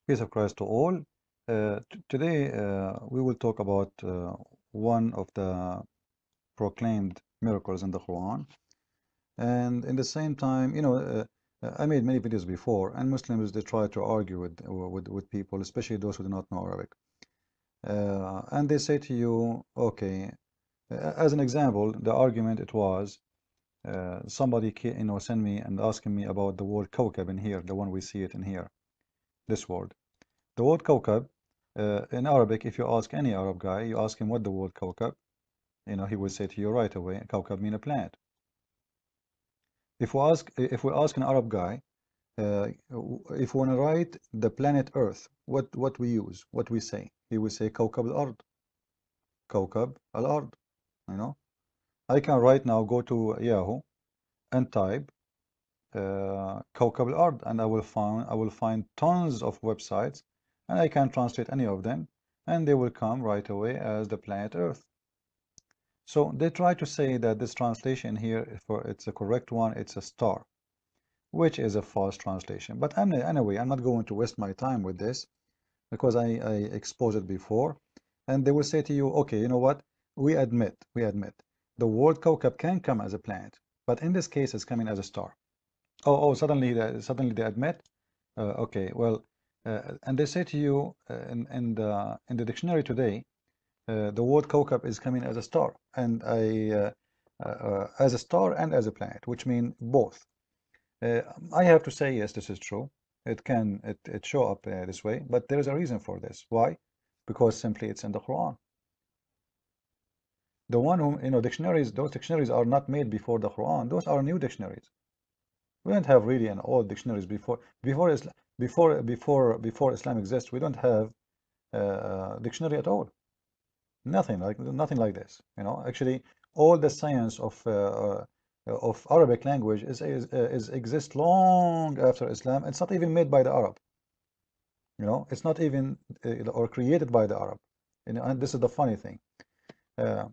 Peace of Christ to all. Today we will talk about one of the proclaimed miracles in the Quran, and in the same time, I made many videos before, and Muslims they try to argue with people, especially those who do not know Arabic, and they say to you, okay, as an example, the argument it was somebody sent me and asking me about the word kawkab in here, the one we see it in here, this word. The word kawkab, in Arabic, if you ask any Arab guy, you ask him what the word kawkab, he will say to you right away, kawkab mean a planet. If we ask an Arab guy, if we want to write the planet Earth, what we use, what we say, he will say kawkab al-ard, kawkab al-ard. You know, I can right now go to Yahoo and type kawkab al-ard, and I will find tons of websites, and I can translate any of them, and they will come right away as the planet Earth. So they try to say that this translation here, for it's a correct one, it's a star, which is a false translation. But anyway, I'm not going to waste my time with this because I exposed it before. And they will say to you, okay, you know what? We admit, the word kawkab can come as a planet, but in this case, it's coming as a star. Suddenly they admit. Okay, well, and they say to you in the dictionary today, the word kawkab is coming as a star, and as a star and as a planet, which mean both. I have to say yes, this is true. It show up this way, but there is a reason for this. Why? Because simply it's in the Quran. The one who dictionaries, those dictionaries are not made before the Quran. Those are new dictionaries. We don't have really an old dictionaries before Islam exists. We don't have dictionary at all. Nothing like this. Actually, all the science of Arabic language is exists long after Islam. It's not even made by the Arab. It's not even or created by the Arab. And this is the funny thing. Uh,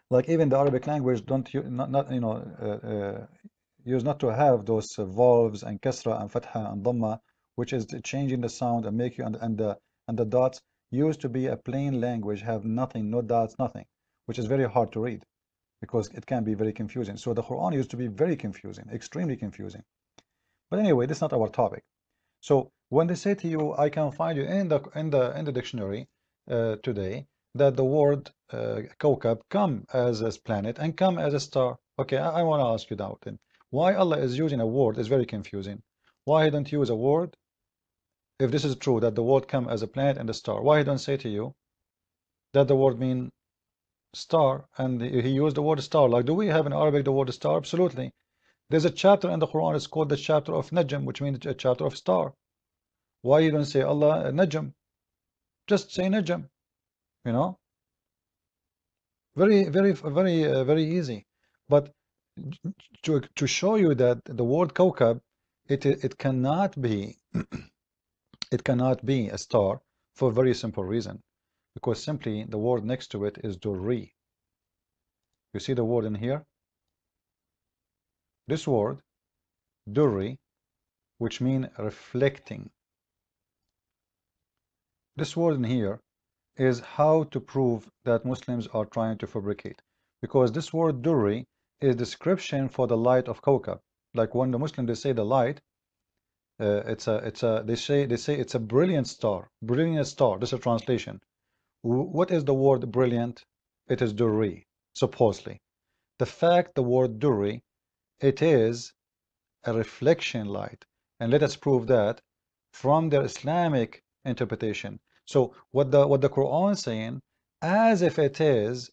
like even the Arabic language don't not use not to have those vowels and kasra and fatha and dhamma, which is changing the sound and make you and the dots used to be a plain language, have nothing, no dots, nothing, which is very hard to read because it can be very confusing. So the Quran used to be very confusing, extremely confusing. But anyway, this is not our topic. So when they say to you, I can find you in the dictionary today that the word kawkab come as a planet and come as a star. Okay, I want to ask you now then, why Allah is using a word is very confusing. Why he don't use a word, if this is true that the word come as a planet and a star, why he don't say to you that the word mean star and he used the word star? Like, do we have in Arabic the word star? Absolutely. There's a chapter in the Quran, it's called the chapter of Najm, which means a chapter of star. Why you don't say Allah Najm? Just say Najm, you know? Very easy. But to show you that the word kawkab, it cannot be it cannot be a star for a very simple reason. Because simply the word next to it is durri. You see the word in here? This word, durri, which mean reflecting. This word in here is how to prove that Muslims are trying to fabricate. Because this word durri is description for the light of kawkab. Like when the Muslims they say the light, they say it's a brilliant star. Brilliant star. This is a translation. What is the word brilliant? It is durri, supposedly. The fact the word durri, it is a reflection light. And let us prove that from the Islamic interpretation. So what the Quran is saying, as if it is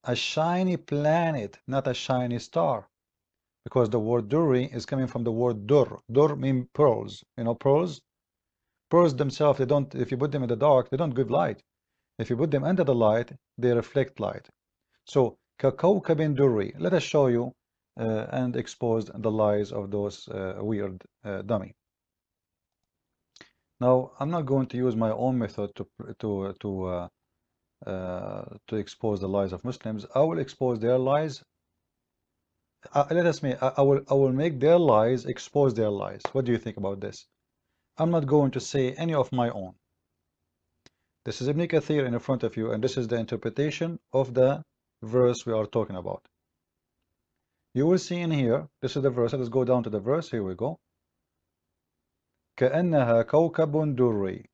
a shiny planet, not a shiny star. Because the word durri is coming from the word dur. Dur means pearls. Pearls? Pearls themselves, they don't, if you put them in the dark, they don't give light. If you put them under the light, they reflect light. So, ككوكب durri. Let us show you and expose the lies of those weird dummy. Now, I'm not going to use my own method to expose the lies of Muslims. I will expose their lies let us make, I will make their lies expose their lies. What do you think about this? I'm not going to say any of my own. This is Ibn Kathir in front of you, and this is the interpretation of the verse we are talking about. You will see in here, this is the verse. Let's go down to the verse. Here we go. كأنها كوكب دري.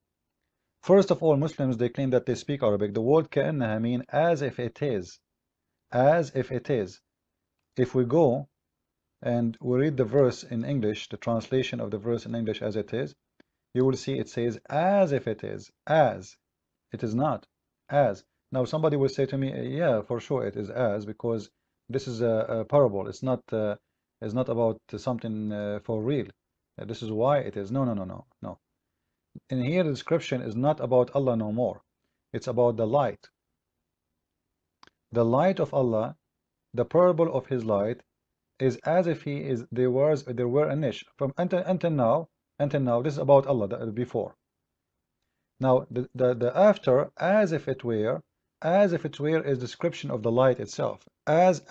First of all, Muslims, they claim that they speak Arabic. The word كأنها mean as if it is. As if it is. If we go and we read the verse in English, the translation of the verse in English as it is, you will see it says as if it is. As. It is not. As. Now somebody will say to me, yeah, for sure it is as, because this is a parable. It's not about something for real. This is why it is. No. In here, the description is not about Allah no more. It's about the light. The light of Allah, the parable of His light, is as if He is there were a niche from until now. This is about Allah before. Now the after, as if it were is description of the light itself. As.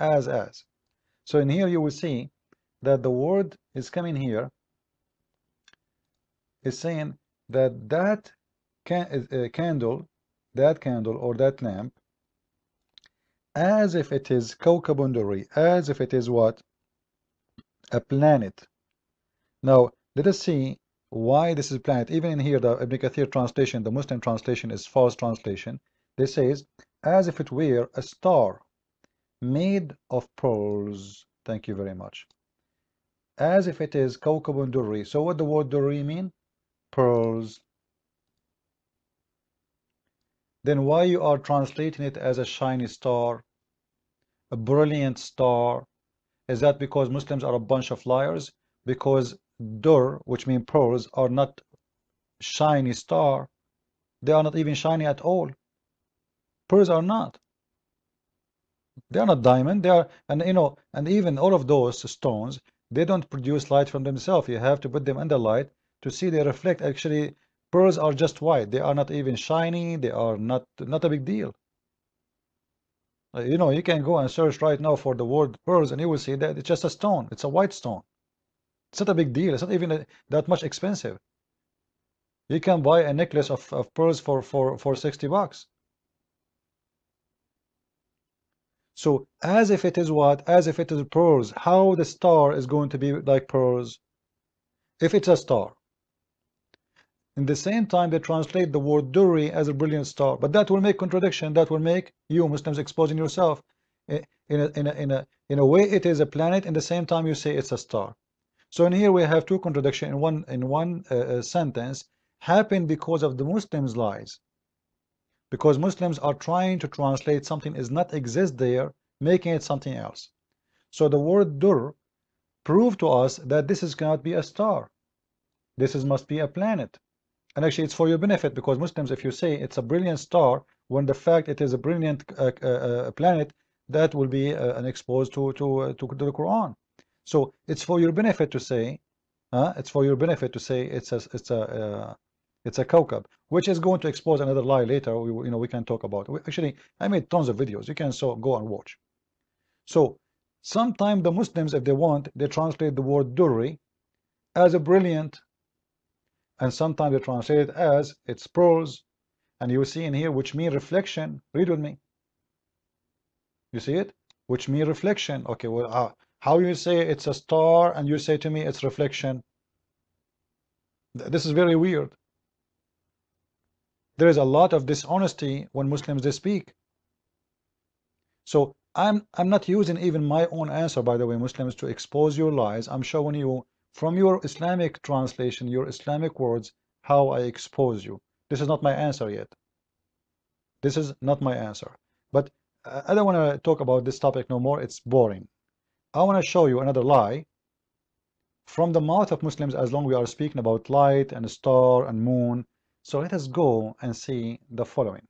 So in here you will see that the word is coming here, is saying that candle or that lamp, as if it is كوكب دري, as if it is what? A planet. Now let us see why this is a planet. Even in here, the Ibn Kathir translation, the Muslim translation is false translation. This says as if it were a star made of pearls. Thank you very much. As if it is كوكب دري. So what the word دري mean? Pearls. Then why you are translating it as a shiny star, a brilliant star? Is that because Muslims are a bunch of liars? Because dur, which means pearls, are not shiny star. They are not even shiny at all. Pearls are not. They are not diamond. They are, and even all of those stones, they don't produce light from themselves. You have to put them under light to see they reflect. Actually, pearls are just white. They are not even shiny. They are not a big deal. You can go and search right now for the word pearls, and you will see that it's just a stone. It's a white stone. It's not a big deal. It's not even that much expensive. You can buy a necklace of pearls for $60. So as if it is what? As if it is pearls. How the star is going to be like pearls? If it's a star. In the same time, they translate the word Duri as a brilliant star, but that will make contradiction. That will make you Muslims exposing yourself. In a way, it is a planet. In the same time, you say it's a star. So in here we have two contradictions in one sentence, happen because of the Muslims' lies. Because Muslims are trying to translate something is not exist there, making it something else. So the word Dur proved to us that this cannot be a star. This must be a planet. And actually it's for your benefit, because Muslims, if you say it's a brilliant star, when the fact it is a brilliant planet, that will be an exposed to the Quran. So it's for your benefit to say, it's a kawkab, which is going to expose another lie later. We can talk about. Actually, I made tons of videos. You can go and watch. So sometimes the Muslims, if they want, they translate the word durri as a brilliant, and sometimes they translate it as it's pearls, and you see in here which mean reflection. Read with me. You see it, which mean reflection. Okay, well, how you say it's a star and you say to me it's reflection? This is very weird. There is a lot of dishonesty when Muslims they speak. So I'm not using even my own answer, by the way, Muslims, to expose your lies. I'm showing you from your Islamic translation, your Islamic words, how I expose you. This is not my answer yet. This is not my answer. But I don't want to talk about this topic no more. It's boring. I want to show you another lie from the mouth of Muslims, as long as we are speaking about light and star and moon. So let us go and see the following.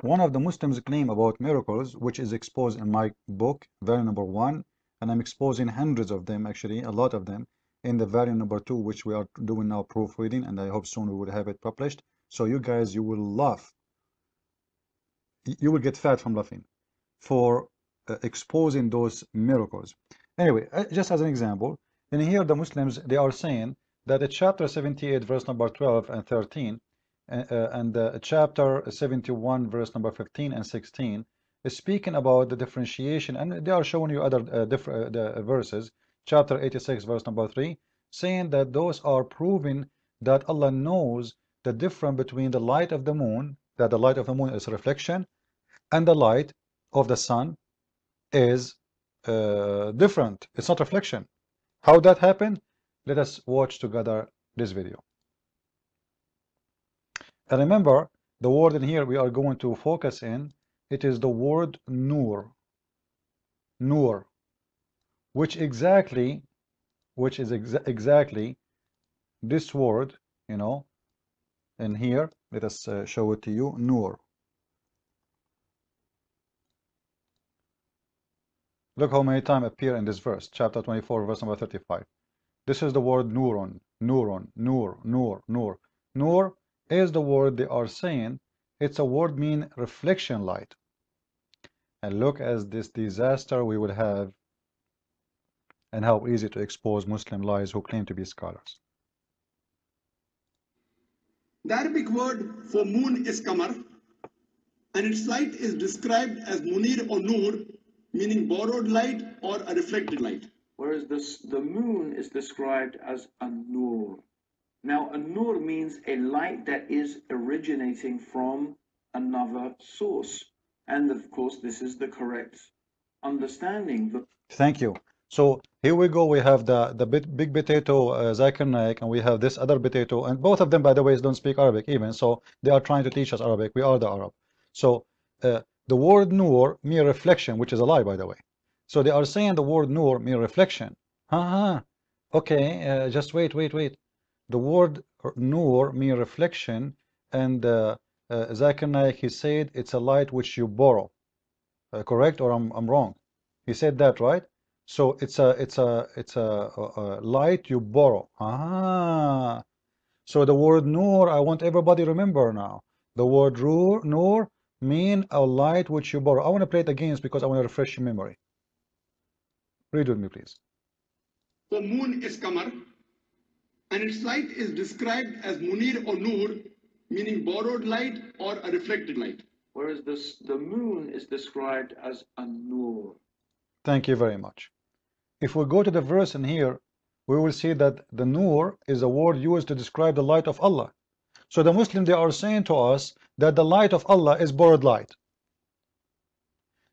One of the Muslims claim about miracles, which is exposed in my book, variant number 1, and I'm exposing hundreds of them, actually, a lot of them, in the variant number 2, which we are doing now proofreading, and I hope soon we will have it published. So you guys, you will laugh. You will get fat from laughing. For exposing those miracles. Anyway, just as an example, in here the Muslims, they are saying that at chapter 78 verse number 12 and 13 and chapter 71 verse number 15 and 16 is speaking about the differentiation, and they are showing you other verses, chapter 86 verse number 3, saying that those are proving that Allah knows the difference between the light of the moon, that the light of the moon is a reflection, and the light of the sun is different. It's not reflection. How that happened? Let us watch together this video. And remember, the word in here we are going to focus in, it is the word nur. Nur, which is exactly this word, you know, in here. Let us show it to you. Nur. Look how many times appear in this verse, chapter 24, verse number 35. This is the word nurun, nurun, nur, nur, nur. Nur is the word they are saying. It's a word mean reflection light. And look at this disaster we will have, and how easy to expose Muslim lies who claim to be scholars. The Arabic word for moon is qamar, and its light is described as munir or nur, meaning borrowed light or a reflected light. Whereas the moon is described as a nur. Now, a nur means a light that is originating from another source. And of course, this is the correct understanding. Thank you. So here we go. We have the big potato Zakir Naik, and we have this other potato, and both of them, by the way, don't speak Arabic even. So they are trying to teach us Arabic. We are the Arab. So the word nur means reflection, which is a lie, by the way. So they are saying the word nur means reflection. Okay, just wait. The word nur means reflection, and Zakir Naik, he said it's a light which you borrow. Correct, or I'm wrong? He said that, right? So it's a light you borrow. So the word nur, I want everybody to remember now. The word nur mean a light which you borrow. I want to play it again because I want to refresh your memory. Read with me, please. The moon is qamar, and its light is described as munir or nur, meaning borrowed light or a reflected light. Whereas the moon is described as a nur. Thank you very much. If we go to the verse in here, we will see that the nur is a word used to describe the light of Allah. So the Muslims, they are saying to us that the light of Allah is borrowed light.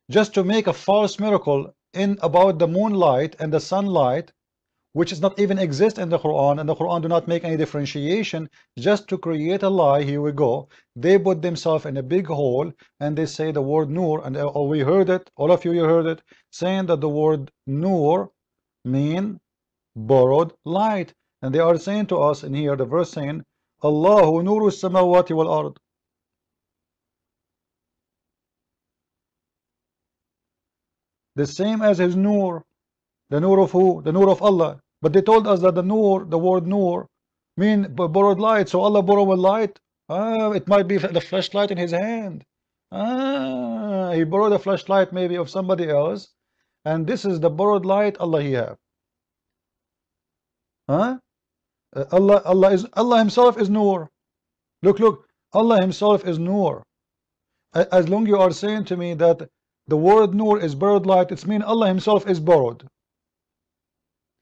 Just to make a false miracle in about the moonlight and the sunlight, which does not even exist in the Quran, and the Quran do not make any differentiation, just to create a lie. Here we go. They put themselves in a big hole, and they say the word nur, and we heard it, all of you heard it, saying that the word nur mean borrowed light. And they are saying to us in here, the verse saying, Allahu nuru samawati wal ard. The same as his nur. The nur of who? The nur of Allah. But they told us that the nur, the word nur, mean borrowed light. So Allah borrowed a light. It might be the flashlight in his hand. He borrowed a flashlight maybe of somebody else, and this is the borrowed light Allah he have. Allah himself is nur. Look, Allah himself is nur. As long you are saying to me that the word nur is borrowed light, it's mean Allah himself is borrowed.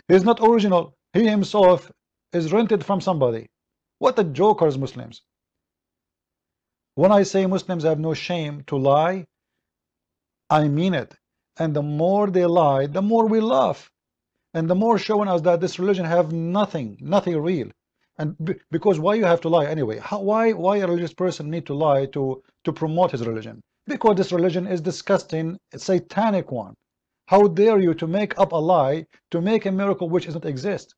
He is not original. He himself is rented from somebody. What a jokers, Muslims. When I say Muslims have no shame to lie, I mean it. And the more they lie, the more we laugh. And the more showing us that this religion have nothing real. And because why you have to lie anyway? Why a religious person need to lie to promote his religion? Because this religion is disgusting, a satanic one. How dare you to make up a lie to make a miracle which does not exist?